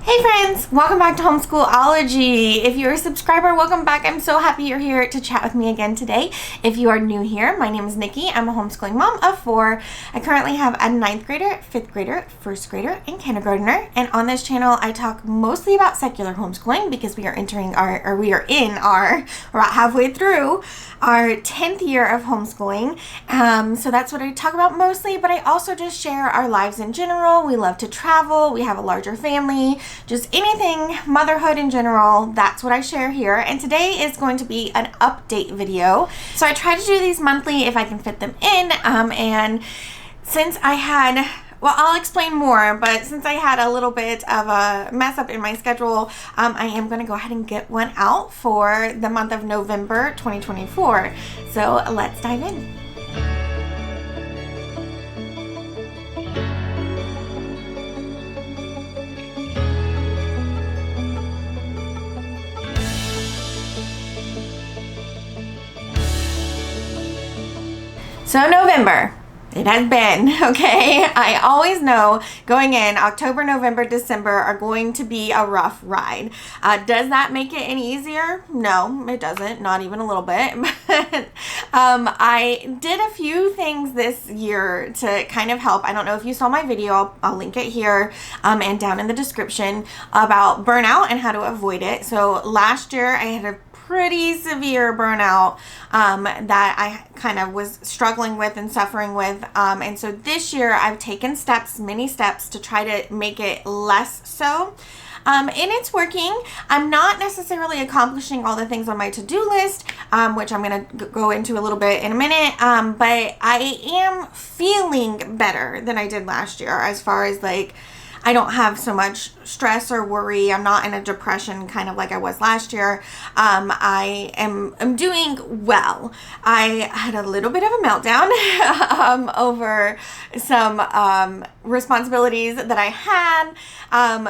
Hey friends, welcome back to Homeschool-ology. If you're a subscriber, welcome back. I'm so happy you're here to chat with me again today. If you are new here, my name is Nikki. I'm a homeschooling mom of 4. I currently have a 9th grader, 5th grader, 1st grader, and kindergartner. And on this channel, I talk mostly about secular homeschooling because we are about halfway through our 10th year of homeschooling. So that's what I talk about mostly, but I also just share our lives in general. We love to travel. We have a larger family. Just anything motherhood in general, that's what I share here. And today is going to be an update video. So I try to do these monthly if I can fit them in. And since I had, well, I'll explain more, but since I had a little bit of a mess up in my schedule, I am going to go ahead and get one out for the month of November 2024. So let's dive in. So November, it has been, okay? I always know going in, October, November, December are going to be a rough ride. Does that make it any easier? No, it doesn't, not even a little bit. But I did a few things this year to kind of help. I don't know if you saw my video, I'll link it here and down in the description about burnout and how to avoid it. So last year I had a pretty severe burnout that I kind of was struggling with and suffering with. And so this year I've taken many steps to try to make it less so. And it's working. I'm not necessarily accomplishing all the things on my to-do list, which I'm going to go into a little bit in a minute. But I am feeling better than I did last year as far as like, I don't have so much stress or worry. I'm not in a depression kind of like I was last year. I'm doing well. I had a little bit of a meltdown over some responsibilities that I had,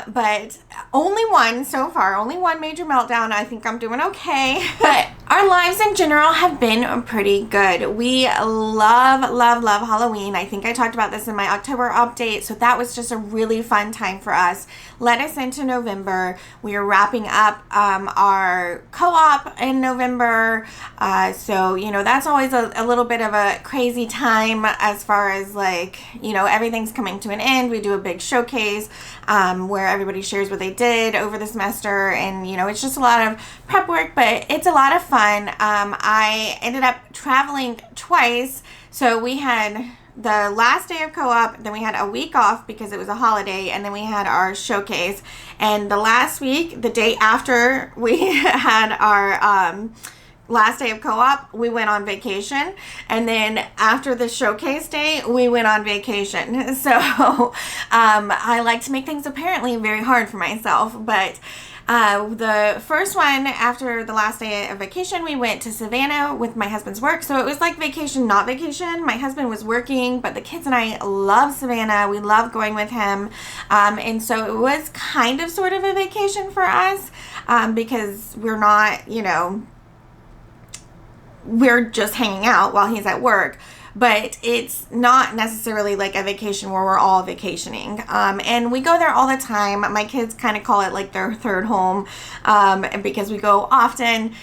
but only one so far, only one major meltdown. I think I'm doing okay. But our lives in general have been pretty good. We love Halloween. I think I talked about this in my October update. So that was just a really fun time for us. Led us into November. We are wrapping up our co-op in November. So, you know, that's always a little bit of a crazy time as far as like, you know, everything's coming to an end. We do a big showcase where everybody shares what they did over the semester. And, you know, it's just a lot of prep work, but it's a lot of fun. I ended up traveling twice. So we had the last day of co-op, then we had a week off because it was a holiday, and then we had our showcase. And the last week, the day after we had our last day of co-op, we went on vacation, and then after the showcase day, we went on vacation. So I like to make things apparently very hard for myself, but the first one after the last day of vacation, we went to Savannah with my husband's work. So it was like vacation, not vacation. My husband was working, but the kids and I love Savannah. We love going with him. And so it was kind of sort of a vacation for us because we're not, you know, we're just hanging out while he's at work. But it's not necessarily like a vacation where we're all vacationing. And we go there all the time. My kids kind of call it like their third home because we go often,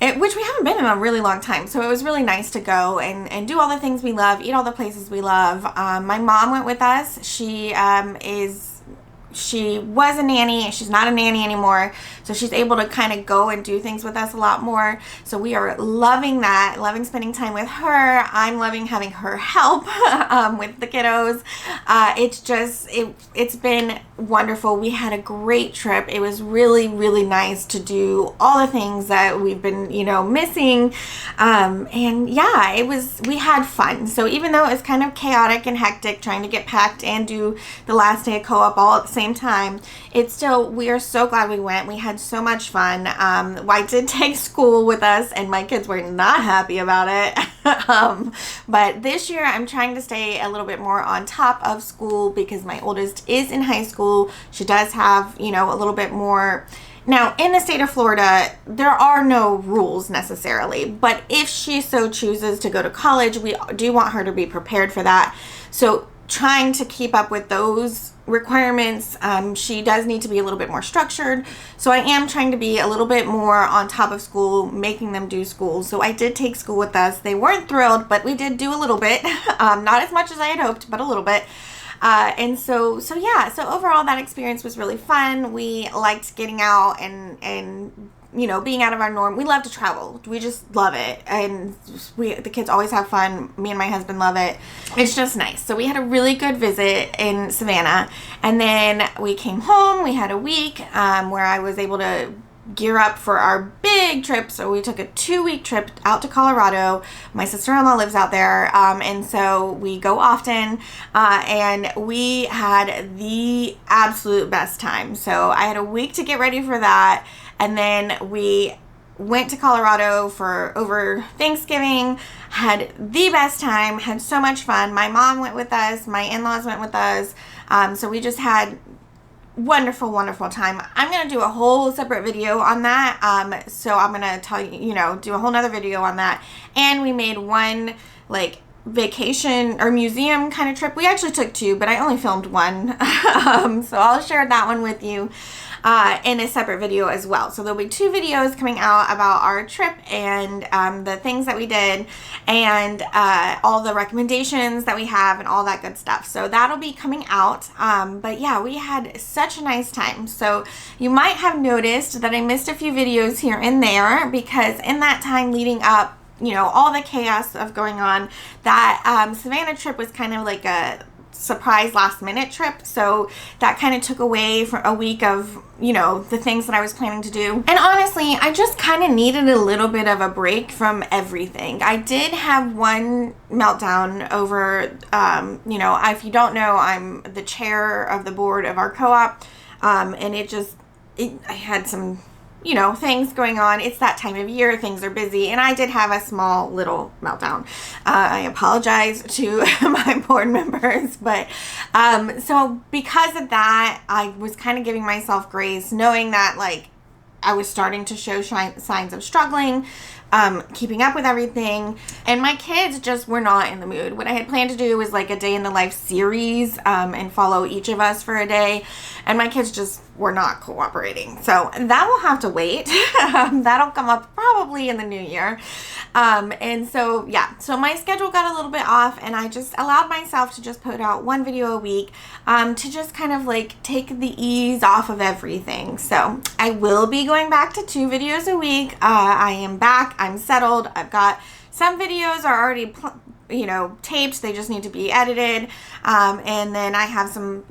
which we haven't been in a really long time. So it was really nice to go and do all the things we love, eat all the places we love. My mom went with us. She was a nanny. She's not a nanny anymore. So she's able to kind of go and do things with us a lot more. So we are loving that, loving spending time with her. I'm loving having her help with the kiddos. It's been wonderful. We had a great trip. It was really, really nice to do all the things that we've been, you know, missing. And yeah, we had fun. So even though it was kind of chaotic and hectic trying to get packed and do the last day of co-op all at the same time, we are so glad we went. We had so much fun. I did take school with us and my kids were not happy about it. But this year I'm trying to stay a little bit more on top of school because my oldest is in high school. She does have, you know, a little bit more. Now, in the state of Florida, there are no rules necessarily, but if she so chooses to go to college, we do want her to be prepared for that. So trying to keep up with those requirements. She does need to be a little bit more structured. So I am trying to be a little bit more on top of school, making them do school. So I did take school with us. They weren't thrilled, but we did do a little bit. Not as much as I had hoped, but a little bit. And so yeah, so overall that experience was really fun. We liked getting out and you know, being out of our norm. We love to travel. We just love it. And the kids always have fun. Me and my husband love it. It's just nice. So we had a really good visit in Savannah. And then we came home. We had a week where I was able to gear up for our big trip. So we took a 2-week trip out to Colorado. My sister-in-law lives out there. And so we go often. And we had the absolute best time. So I had a week to get ready for that. And then we went to Colorado for over Thanksgiving, had the best time, had so much fun. My mom went with us, my in-laws went with us. So we just had wonderful, wonderful time. I'm going to do a whole separate video on that. So I'm going to tell you, do a whole nother video on that. And we made one like vacation or museum kind of trip. We actually took 2, but I only filmed 1. So I'll share that one with you in a separate video as well. So there'll be 2 videos coming out about our trip and the things that we did and all the recommendations that we have and all that good stuff. So that'll be coming out. But yeah, we had such a nice time. So you might have noticed that I missed a few videos here and there because in that time leading up, all the chaos of going on, that Savannah trip was kind of like a surprise last minute trip. So that kind of took away for a week of, the things that I was planning to do. And honestly, I just kind of needed a little bit of a break from everything. I did have one meltdown over, if you don't know, I'm the chair of the board of our co-op. And I had some things going on. It's that time of year. Things are busy. And I did have a small little meltdown. I apologize to my board members. But so because of that, I was kind of giving myself grace, knowing that I was starting to show signs of struggling, keeping up with everything. And my kids just were not in the mood. What I had planned to do was like a day in the life series and follow each of us for a day. And my kids just were not cooperating. So that will have to wait. That'll come up probably in the new year. And so, yeah, so my schedule got a little bit off and I just allowed myself to just put out 1 video a week to just kind of take the ease off of everything. So I will be going back to 2 videos a week. I am back. I'm settled. I've got some videos are already taped. They just need to be edited. And then I have some,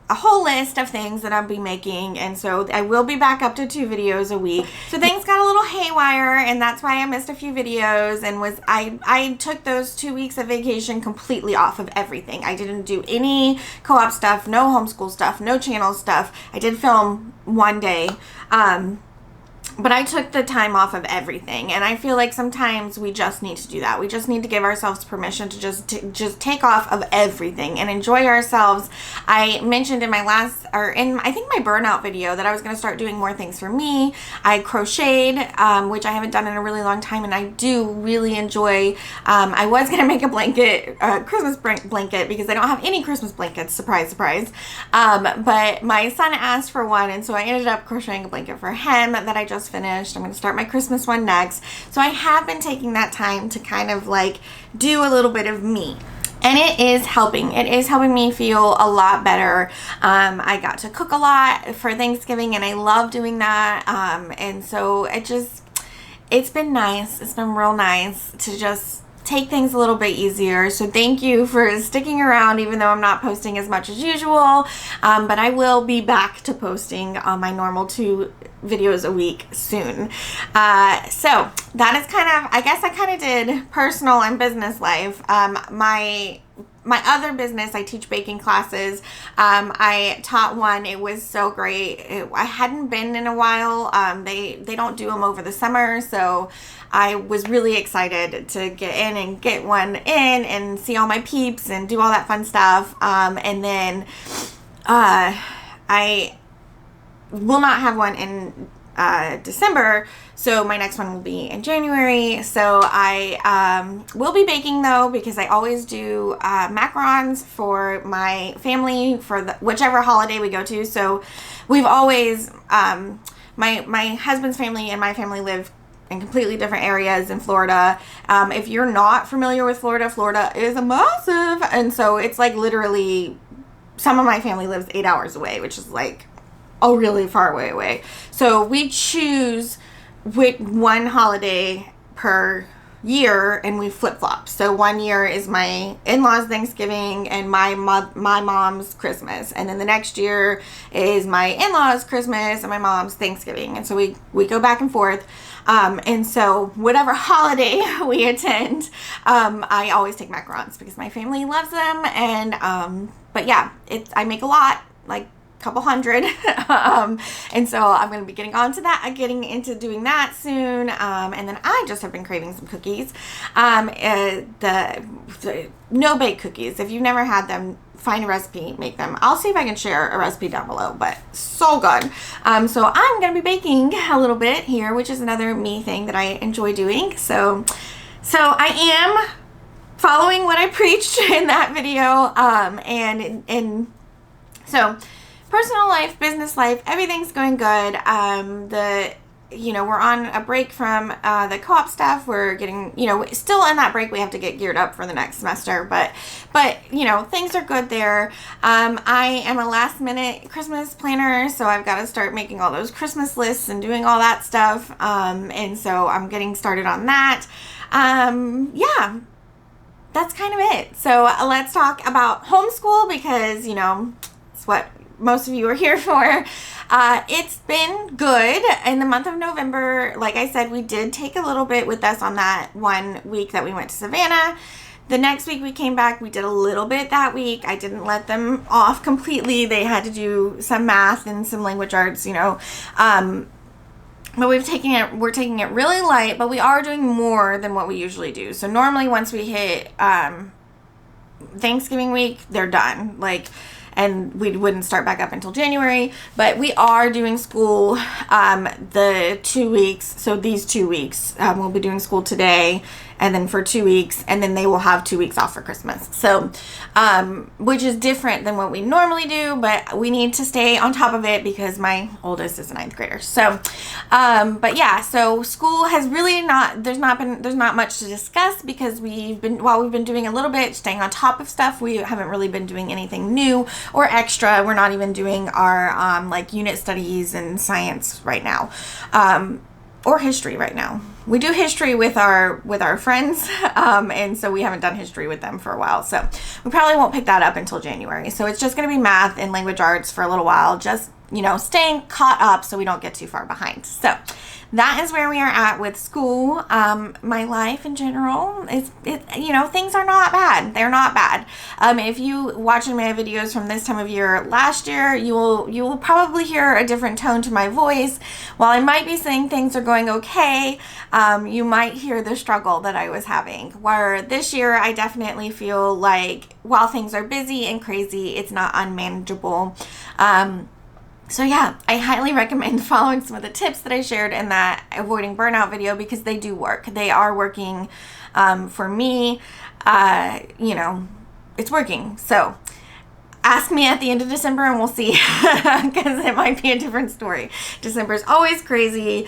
a whole list of things that I'll be making. And so I will be back up to 2 videos a week. So things got a little haywire and that's why I missed a few videos and I took those 2 weeks of vacation completely off of everything. I didn't do any co-op stuff, no homeschool stuff, no channel stuff. I did film 1 day. But I took the time off of everything, and I feel like sometimes we just need to do that. We just need to give ourselves permission to just take off of everything and enjoy ourselves. I mentioned in my I think my burnout video that I was going to start doing more things for me. I crocheted, which I haven't done in a really long time, and I do really enjoy. I was going to make a blanket, Christmas blanket, because I don't have any Christmas blankets. Surprise, surprise. But my son asked for one, and so I ended up crocheting a blanket for him that I just finished. I'm going to start my Christmas one next. So I have been taking that time to kind of do a little bit of me. And it is helping. It is helping me feel a lot better. I got to cook a lot for Thanksgiving and I love doing that. And so it's been nice. It's been real nice to just take things a little bit easier. So thank you for sticking around even though I'm not posting as much as usual. But I will be back to posting on my normal 2 videos a week soon. So that is I guess I kind of did personal and business life. My other business, I teach baking classes. I taught one. It was so great. I hadn't been in a while. They don't do them over the summer, so I was really excited to get in and get one in and see all my peeps and do all that fun stuff. And then I will not have one in December, so my next one will be in January. So I will be baking though, because I always do macarons for my family for whichever holiday we go to. So we've always my husband's family and my family live in completely different areas in Florida. If you're not familiar with Florida, Florida is massive, and so it's like literally some of my family lives 8 hours away, which is like a really far away. So we choose with one holiday per year, and we flip-flop. So one year is my in-laws Thanksgiving and my mom's Christmas, and then the next year is my in-laws Christmas and my mom's Thanksgiving, and so we go back and forth. And so whatever holiday we attend, I always take macarons because my family loves them. And but yeah, I make a lot, like couple hundred. And so I'm going to be getting into doing that soon. And then I just have been craving some cookies. The no-bake cookies. If you've never had them, find a recipe, make them. I'll see if I can share a recipe down below, but so good. So I'm going to be baking a little bit here, which is another me thing that I enjoy doing. So I am following what I preached in that video. And so personal life, business life, everything's going good. We're on a break from the co-op stuff. We're getting, still in that break. We have to get geared up for the next semester, but things are good there. I am a last minute Christmas planner, so I've got to start making all those Christmas lists and doing all that stuff. And so I'm getting started on that. Yeah, that's kind of it. So let's talk about homeschool, because, it's what most of you are here for. It's been good in the month of November. Like I said, we did take a little bit with us on that 1 week that we went to Savannah. The next week we came back, we did a little bit that week. I didn't let them off completely. They had to do some math and some language arts, but we're taking it really light, but we are doing more than what we usually do. So normally once we hit Thanksgiving week, they're done. And we wouldn't start back up until January, but we are doing school the 2 weeks. So these 2 weeks, we'll be doing school today, and then for 2 weeks, and then they will have 2 weeks off for Christmas. So, which is different than what we normally do, but we need to stay on top of it because my oldest is a 9th grader. So, but yeah, so school has really there's not much to discuss, because we've been doing a little bit, staying on top of stuff. We haven't really been doing anything new or extra. We're not even doing our unit studies and science right now, or history right now. We do history with our friends, and so we haven't done history with them for a while. So we probably won't pick that up until January. So it's just going to be math and language arts for a little while, just staying caught up so we don't get too far behind. So that is where we are at with school. My life in general is, things are not bad. They're not bad. If you watching my videos from this time of year last year, you will probably hear a different tone to my voice. While I might be saying things are going okay, you might hear the struggle that I was having. Where this year, I definitely feel like while things are busy and crazy, it's not unmanageable. So yeah, I highly recommend following some of the tips that I shared in that avoiding burnout video, because they do work. They are working for me. It's working. So ask me at the end of December and we'll see, because it might be a different story. December is always crazy.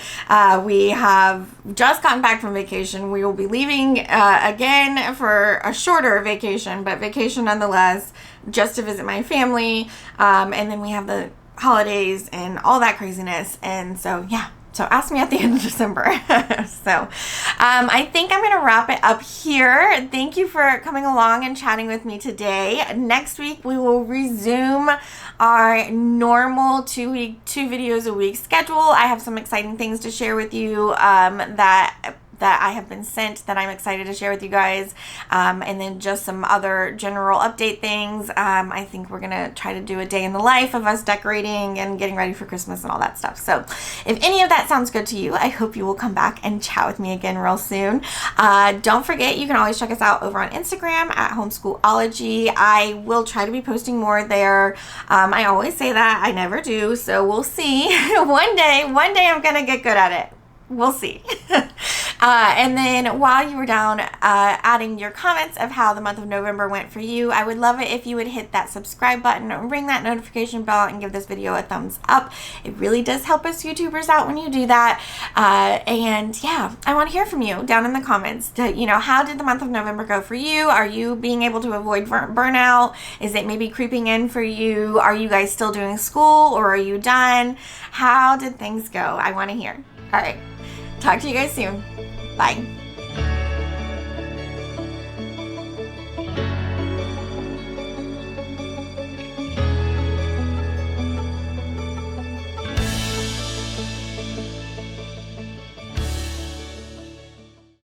We have just gotten back from vacation. We will be leaving again for a shorter vacation, but vacation nonetheless, just to visit my family. And then we have the holidays and all that craziness. And so, yeah. So ask me at the end of December. So I think I'm going to wrap it up here. Thank you for coming along and chatting with me today. Next week, we will resume our normal 2 videos a week schedule. I have some exciting things to share with you that that I have been sent that I'm excited to share with you guys. And then just some other general update things. I think we're gonna try to do a day in the life of us decorating and getting ready for Christmas and all that stuff. So if any of that sounds good to you, I hope you will come back and chat with me again real soon. Don't forget, you can always check us out over on Instagram at Homeschool-ology. I will try to be posting more there. I always say that, I never do, so we'll see. One day I'm gonna get good at it. We'll see. And then while you were down adding your comments of how the month of November went for you, I would love it if you would hit that subscribe button, ring that notification bell, and give this video a thumbs up. It really does help us YouTubers out when you do that. And yeah, I want to hear from you down in the comments. How did the month of November go for you? Are you being able to avoid burnout? Is it maybe creeping in for you? Are you guys still doing school, or are you done? How did things go? I want to hear. All right. Talk to you guys soon. Bye.